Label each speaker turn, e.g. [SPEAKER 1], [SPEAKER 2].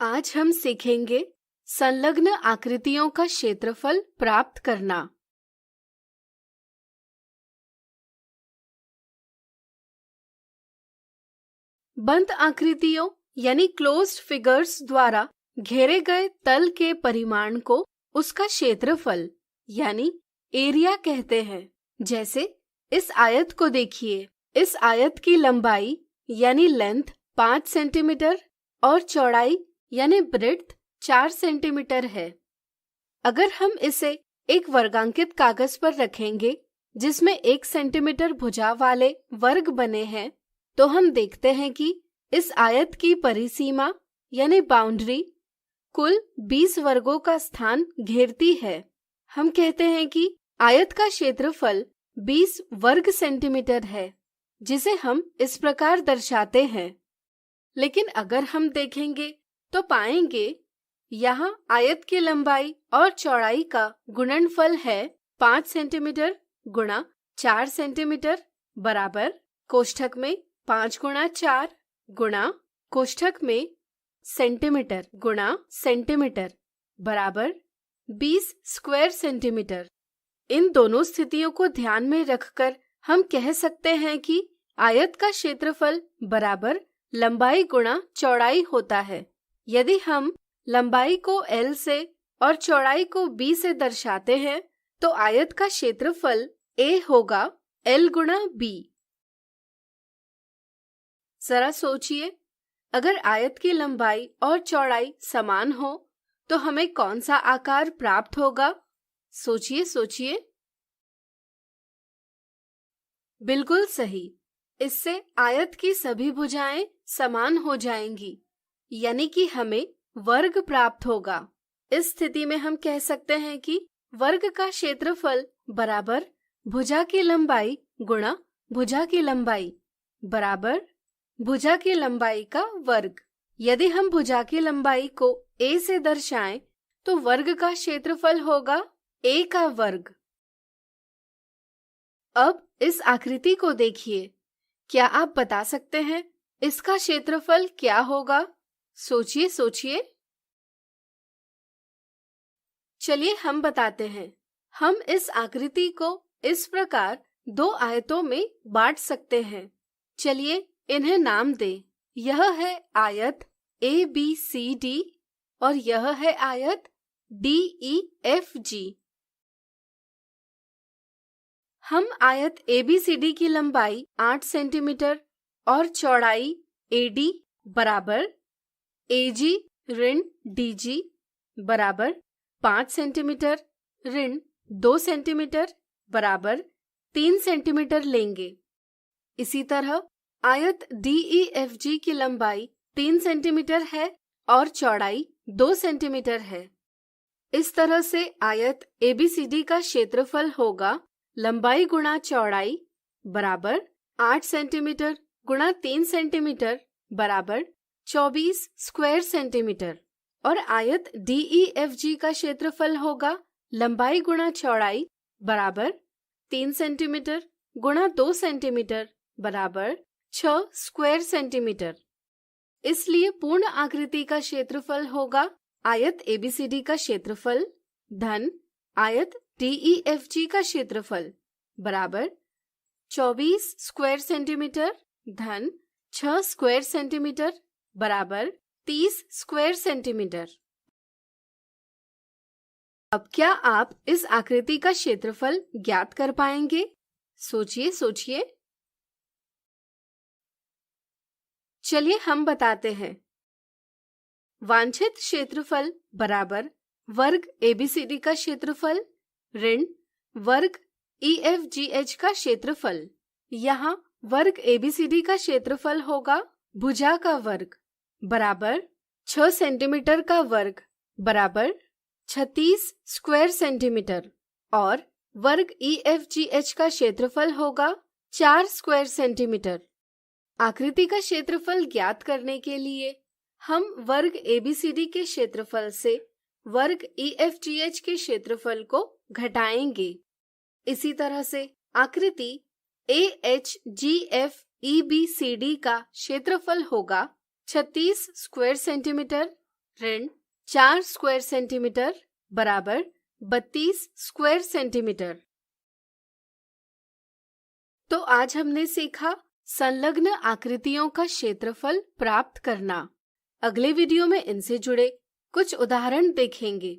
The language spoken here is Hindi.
[SPEAKER 1] आज हम सीखेंगे संलग्न आकृतियों का क्षेत्रफल प्राप्त करना। बंद आकृतियों यानी क्लोज्ड फिगर्स द्वारा घेरे गए तल के परिमाण को उसका क्षेत्रफल यानी एरिया कहते हैं। जैसे इस आयत को देखिए, इस आयत की लंबाई यानी लेंथ 5 सेंटीमीटर और चौड़ाई यानी ब्रेड्थ 4 सेंटीमीटर है। अगर हम इसे एक वर्गांकित कागज पर रखेंगे जिसमें 1 सेंटीमीटर भुजा वाले वर्ग बने हैं, तो हम देखते हैं कि इस आयत की परिसीमा यानी बाउंड्री कुल 20 वर्गों का स्थान घेरती है। हम कहते हैं कि आयत का क्षेत्रफल 20 वर्ग सेंटीमीटर है, जिसे हम इस प्रकार दर्शाते हैं। लेकिन अगर हम देखेंगे तो पाएंगे यहाँ आयत की लंबाई और चौड़ाई का गुणनफल है 5 सेंटीमीटर गुणा 4 सेंटीमीटर बराबर कोष्ठक में 5 गुणा 4 गुणा कोष्ठक में सेंटीमीटर गुणा सेंटीमीटर बराबर 20 स्क्वायर सेंटीमीटर। इन दोनों स्थितियों को ध्यान में रखकर हम कह सकते हैं कि आयत का क्षेत्रफल बराबर लंबाई गुणा चौड़ाई होता है। यदि हम लंबाई को L से और चौड़ाई को B से दर्शाते हैं, तो आयत का क्षेत्रफल A होगा L गुणा B। जरा सोचिए, अगर आयत की लंबाई और चौड़ाई समान हो तो हमें कौन सा आकार प्राप्त होगा? सोचिए सोचिए। बिल्कुल सही, इससे आयत की सभी भुजाएं समान हो जाएंगी, यानी कि हमें वर्ग प्राप्त होगा। इस स्थिति में हम कह सकते हैं कि वर्ग का क्षेत्रफल बराबर भुजा की लंबाई गुणा भुजा की लंबाई बराबर भुजा की लंबाई का वर्ग। यदि हम भुजा की लंबाई को a से दर्शाएं तो वर्ग का क्षेत्रफल होगा a का वर्ग। अब इस आकृति को देखिए, क्या आप बता सकते हैं इसका क्षेत्रफल क्या होगा? सोचिए सोचिए। चलिए हम बताते हैं। हम इस आकृति को इस प्रकार 2 आयतों में बांट सकते हैं। चलिए इन्हें नाम दें। यह है आयत ABCD और यह है आयत DEFG। हम आयत ABCD की लंबाई 8 सेंटीमीटर और चौड़ाई AD बराबर AG ऋण DG बराबर 5 सेंटीमीटर ऋण 2 सेंटीमीटर बराबर 3 सेंटीमीटर लेंगे। इसी तरह आयत DEFG की लंबाई 3 सेंटीमीटर है और चौड़ाई 2 सेंटीमीटर है। इस तरह से आयत ABCD का क्षेत्रफल होगा लंबाई गुणा चौड़ाई बराबर 8 सेंटीमीटर गुणा 3 सेंटीमीटर बराबर 24 स्क्वायर सेंटीमीटर, और आयत DEFG का क्षेत्रफल होगा लंबाई गुणा चौड़ाई बराबर 3 सेंटीमीटर गुणा 2 सेंटीमीटर बराबर 6 स्क्वायर सेंटीमीटर। इसलिए पूर्ण आकृति का क्षेत्रफल होगा आयत ABCD का क्षेत्रफल धन आयत DEFG का क्षेत्रफल बराबर 24 स्क्वायर सेंटीमीटर धन 6 स्क्वायर सेंटीमीटर बराबर 30 स्क्वायर सेंटीमीटर। अब क्या आप इस आकृति का क्षेत्रफल ज्ञात कर पाएंगे? सोचिए सोचिए। चलिए हम बताते हैं। वांछित क्षेत्रफल बराबर वर्ग ABCD का क्षेत्रफल ऋण वर्ग EFGH का क्षेत्रफल। यहाँ वर्ग ABCD का क्षेत्रफल होगा भुजा का वर्ग बराबर 6 सेंटीमीटर का वर्ग बराबर 36 स्क्वायर सेंटीमीटर, और वर्ग EFGH का क्षेत्रफल होगा 4 स्क्वायर सेंटीमीटर। आकृति का क्षेत्रफल ज्ञात करने के लिए हम वर्ग ABCD के क्षेत्रफल से वर्ग EFGH के क्षेत्रफल को घटाएंगे। इसी तरह से आकृति AHGF EBCD का क्षेत्रफल होगा 36 स्क्वायर सेंटीमीटर ऋण 4 स्क्वायर सेंटीमीटर बराबर 32 स्क्वायर सेंटीमीटर। तो आज हमने सीखा संलग्न आकृतियों का क्षेत्रफल प्राप्त करना। अगले वीडियो में इनसे जुड़े कुछ उदाहरण देखेंगे।